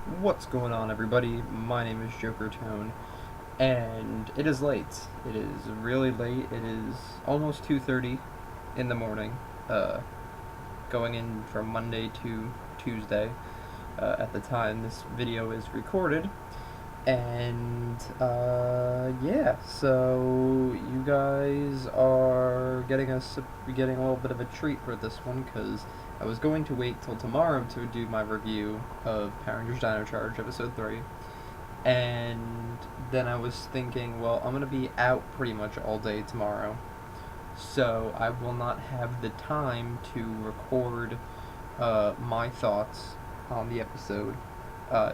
What's going on, everybody? My name is Jokertone, and it is late. It is really late. It is almost 2:30 in the morning, uh, going in from Monday to Tuesday, at the time this video is recorded. And, yeah, so you guys are getting a little bit of a treat for this one, because I was going to wait till tomorrow to do my review of Power Rangers Dino Charge Episode 3, and then I was thinking, well, I'm going to be out pretty much all day tomorrow, so I will not have the time to record my thoughts on the episode,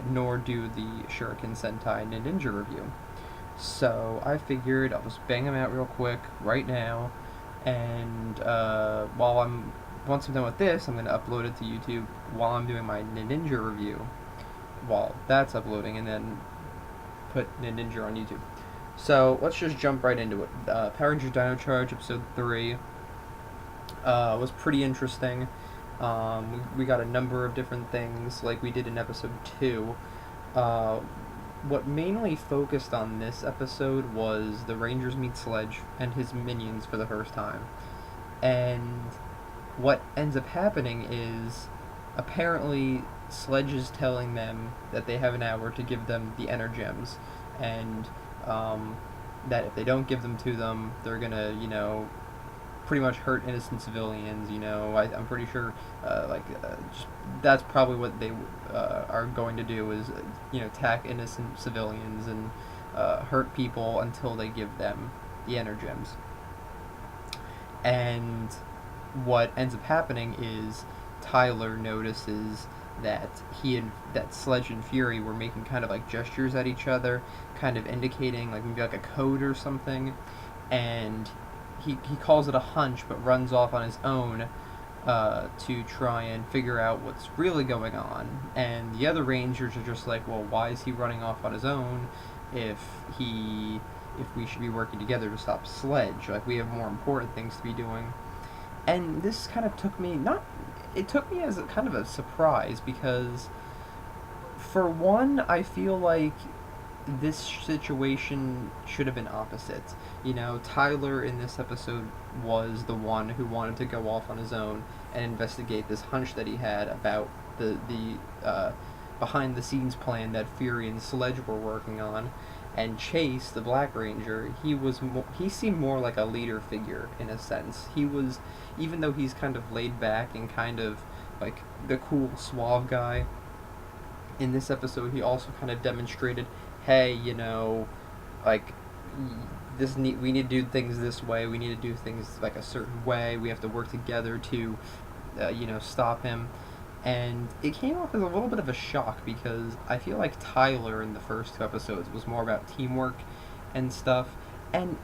nor do the Shuriken Sentai Ninja review. So I figured I'll just bang them out real quick right now, and once I'm done with this, I'm going to upload it to YouTube while I'm doing my Ninja review, while that's uploading, and then put Ninja on YouTube. So let's just jump right into it. Power Rangers Dino Charge Episode 3 was pretty interesting. We got a number of different things like we did in Episode 2. What mainly focused on this episode was the Rangers meet Sledge and his minions for the first time. And what ends up happening is, apparently Sledge is telling them that they have an hour to give them the Energems, and that if they don't give them to them, they're gonna, pretty much hurt innocent civilians. I'm pretty sure, that's probably what they are going to do, is, attack innocent civilians and hurt people until they give them the Energems. And what ends up happening is Tyler notices that that Sledge and Fury were making kind of like gestures at each other, kind of indicating like maybe like a code or something, and he calls it a hunch, but runs off on his own to try and figure out what's really going on. And the other Rangers are just like, well, why is he running off on his own if we should be working together to stop Sledge? Like, we have more important things to be doing. And this kind of took me as a kind of a surprise, because for one, I feel like this situation should have been opposite. Tyler in this episode was the one who wanted to go off on his own and investigate this hunch that he had about the behind the scenes plan that Fury and Sledge were working on. And Chase, the Black Ranger, he seemed more like a leader figure in a sense. He was, even though he's kind of laid back and kind of like the cool, suave guy, in this episode he also kind of demonstrated, hey, like, we need to do things this way, we need to do things like a certain way, we have to work together to, stop him. And it came off as a little bit of a shock, because I feel like Tyler in the first 2 episodes was more about teamwork and stuff. And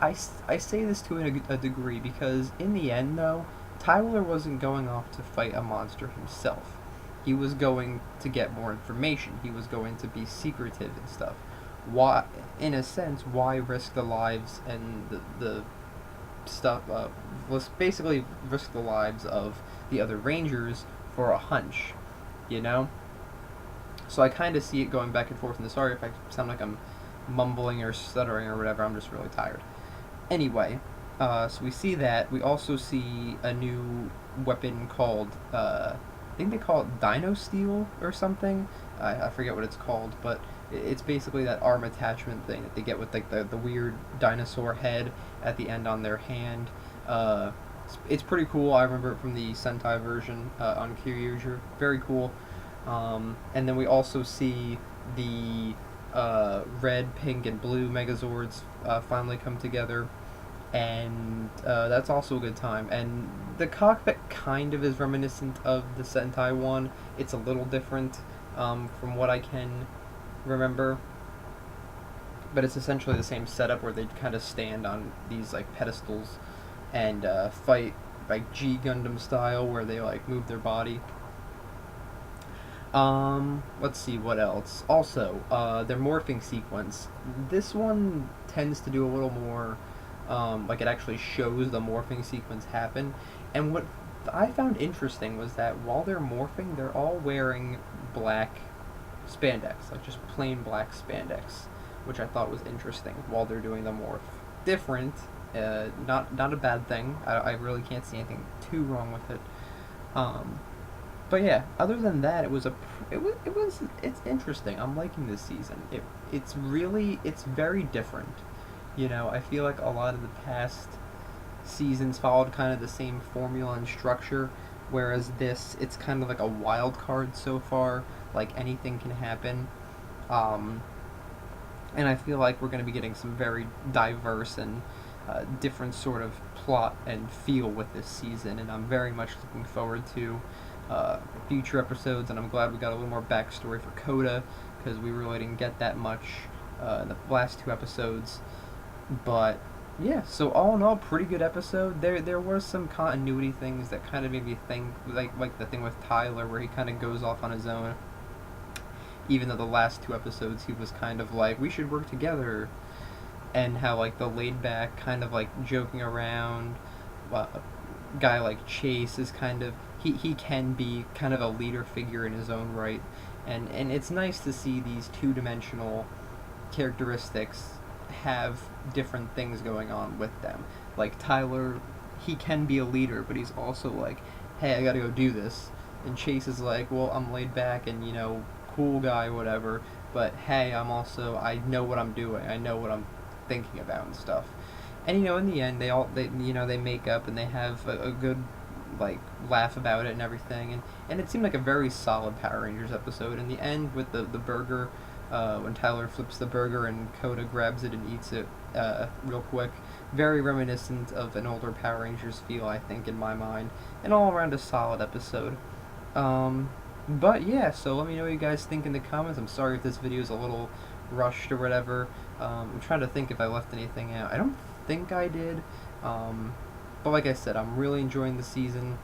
I say this to a degree, because in the end, though, Tyler wasn't going off to fight a monster himself. He was going to get more information. He was going to be secretive and stuff. Why, in a sense, why risk the lives and the stuff? Was basically risk the lives of the other Rangers for a hunch, So I kind of see it going back and forth in the story. If I sound like I'm mumbling or stuttering or whatever, I'm just really tired. Anyway, so we see that. We also see a new weapon called, I think they call it Dino Steel or something. I forget what it's called, but it's basically that arm attachment thing that they get with like the weird dinosaur head at the end on their hand. It's pretty cool. I remember it from the Sentai version on Kyryuger. Very cool. And then we also see the red, pink, and blue Megazords finally come together, and that's also a good time. And the cockpit kind of is reminiscent of the Sentai one. It's a little different from what I can remember, but it's essentially the same setup, where they kind of stand on these like pedestals and fight like G Gundam style, where they like move their body. Let's see what else. Also, their morphing sequence. This one tends to do a little more, like it actually shows the morphing sequence happen. And what I found interesting was that while they're morphing, they're all wearing black spandex, like just plain black spandex, which I thought was interesting. While they're doing the morph different, not a bad thing. I really can't see anything too wrong with it. But yeah, other than that, it's interesting. I'm liking this season. It's very different. You know, I feel like a lot of the past seasons followed kind of the same formula and structure, whereas this, it's kind of like a wild card so far. Like anything can happen. Um, and I feel like we're going to be getting some very diverse and different sort of plot and feel with this season, and I'm very much looking forward to future episodes, and I'm glad we got a little more backstory for Coda, because we really didn't get that much in the last two episodes. But yeah, so all in all, pretty good episode. There were some continuity things that kind of made me think, like the thing with Tyler where he kind of goes off on his own. Even though the last two episodes he was kind of like, we should work together, and how like the laid back kind of like joking around guy like Chase is kind of, he can be kind of a leader figure in his own right, and it's nice to see these two-dimensional characteristics have different things going on with them. Like Tyler, he can be a leader, but he's also like, hey, I gotta go do this. And Chase is like, well, I'm laid back and, you know, cool guy, whatever, but hey, I know what I'm doing. I know what I'm thinking about and stuff. And, you know, in the end, they make up and they have a good, like, laugh about it and everything. And it seemed like a very solid Power Rangers episode. In the end, with the burger, when Tyler flips the burger and Coda grabs it and eats it real quick. Very reminiscent of an older Power Rangers feel, I think, in my mind. And all around a solid episode. But yeah, so let me know what you guys think in the comments. I'm sorry if this video is a little rushed or whatever. I'm trying to think if I left anything out. I don't think I did. But like I said, I'm really enjoying the season.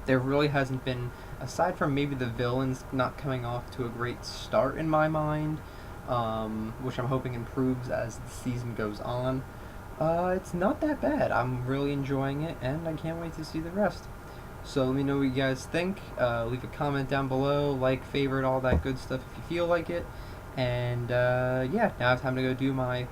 There really hasn't been, aside from maybe the villains not coming off to a great start in my mind, which I'm hoping improves as the season goes on, it's not that bad. I'm really enjoying it, and I can't wait to see the rest. So let me know what you guys think. Leave a comment down below, like, favorite, all that good stuff if you feel like it. And yeah, now it's time to go do my